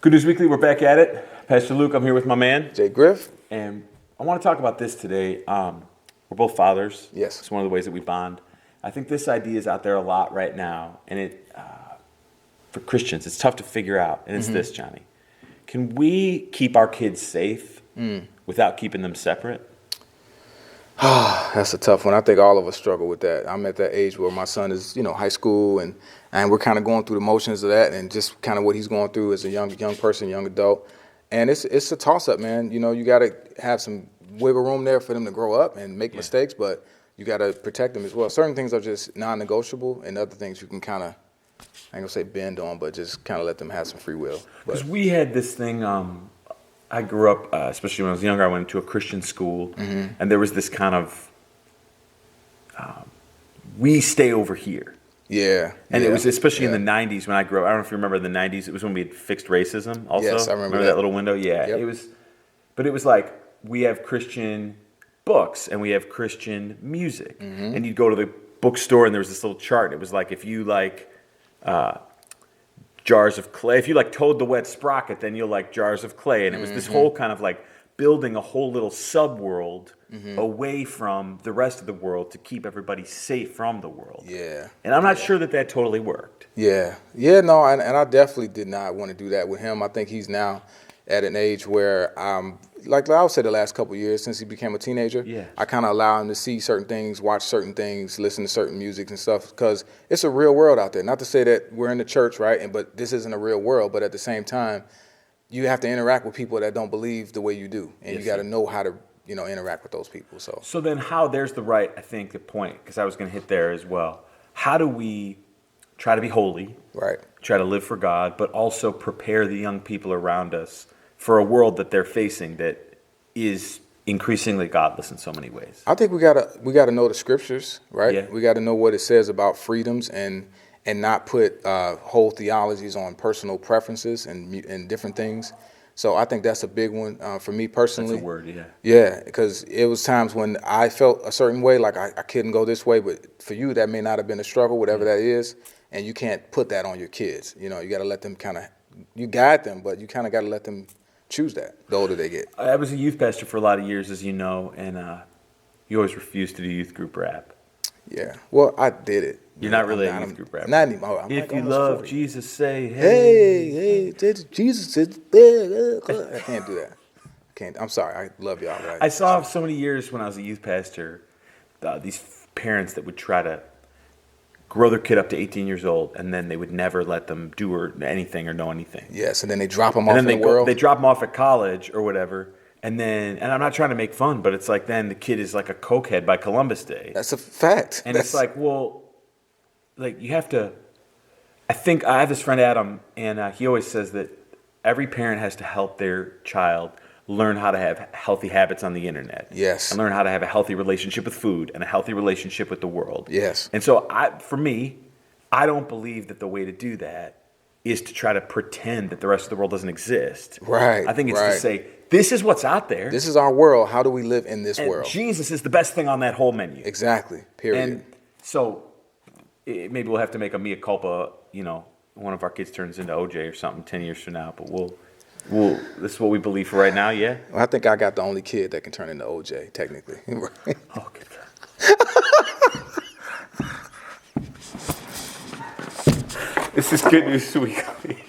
Good News Weekly, we're back at it. Pastor Luke, I'm here with my man, JGriff. And I want to talk about this today. We're both fathers. Yes. It's one of the ways that we bond. I think this idea is out there a lot right now, and for Christians, it's tough to figure out, and it's this, Johnny. Can we keep our kids safe without keeping them separate? That's a tough one. I think all of us struggle with that. I'm at that age where my son is, high school, and we're kind of going through the motions of that, and just kind of what he's going through as a young person, young adult. And it's a toss-up, man. You got to have some wiggle room there for them to grow up and make mistakes, but you got to protect them as well. Certain things are just non-negotiable, and other things you can kind of, I ain't gonna say bend on, but just kind of let them have some free will. Because we had this thing. I grew up, especially when I was younger, I went to a Christian school, and there was this kind of, we stay over here. Yeah. And it was especially in the 90s when I grew up. I don't know if you remember the 90s. It was when we had fixed racism also. Yes, I remember that little window? Yeah. Yep. But it was like, we have Christian books and we have Christian music. And you'd go to the bookstore and there was this little chart. It was like, if you like jars of clay, if you like Toad the Wet Sprocket, then you'll like jars of clay. And it was this whole kind of like building a whole little sub-world away from the rest of the world to keep everybody safe from the world. Yeah. And I'm not sure that totally worked. Yeah. Yeah, no, and I definitely did not want to do that with him. I think he's now at an age where, like I would say the last couple of years since he became a teenager, I kind of allow him to see certain things, watch certain things, listen to certain music and stuff, because it's a real world out there. Not to say that we're in the church, right? But this isn't a real world. But at the same time, you have to interact with people that don't believe the way you do, and you got to know how to, interact with those people. So then there's the right, I think, the point, because I was going to hit there as well. How do we try to be holy, right? Try to live for God, but also prepare the young people around us for a world that they're facing that is increasingly godless in so many ways? I think we gotta know the scriptures, right? Yeah. We got to know what it says about freedoms and not put whole theologies on personal preferences and different things. So I think that's a big one for me personally. That's a word, yeah. Yeah, because it was times when I felt a certain way, like I couldn't go this way, but for you that may not have been a struggle, whatever that is, and you can't put that on your kids. You got to let them you guide them, but you kind of got to let them choose that the older they get. I was a youth pastor for a lot of years, as you know, and you always refused to do youth group rap. Yeah, well, I did it. You're not really a youth group rapper. Not anymore. If you love 40. Jesus, say, hey, Jesus is there. I can't do that. I'm sorry. I love y'all. I saw so many years when I was a youth pastor, these parents that would try to grow their kid up to 18 years old, and then they would never let them do anything or know anything. Yes, and then they drop them off in the world. They drop them off at college or whatever, and I'm not trying to make fun, but it's like then the kid is like a cokehead by Columbus Day. That's a fact. And it's like, well, like you have to, I think I have this friend Adam, and he always says that every parent has to help their child learn how to have healthy habits on the internet. Yes. And learn how to have a healthy relationship with food and a healthy relationship with the world. Yes. And so for me, I don't believe that the way to do that is to try to pretend that the rest of the world doesn't exist. Right. I think it's to say, this is what's out there. This is our world. How do we live in this world? Jesus is the best thing on that whole menu. Exactly. Period. And so maybe we'll have to make a mea culpa, one of our kids turns into OJ or something 10 years from now, but this is what we believe for right now, yeah? Well, I think I got the only kid that can turn into OJ, technically. Oh, good God. This is Good News Weekly.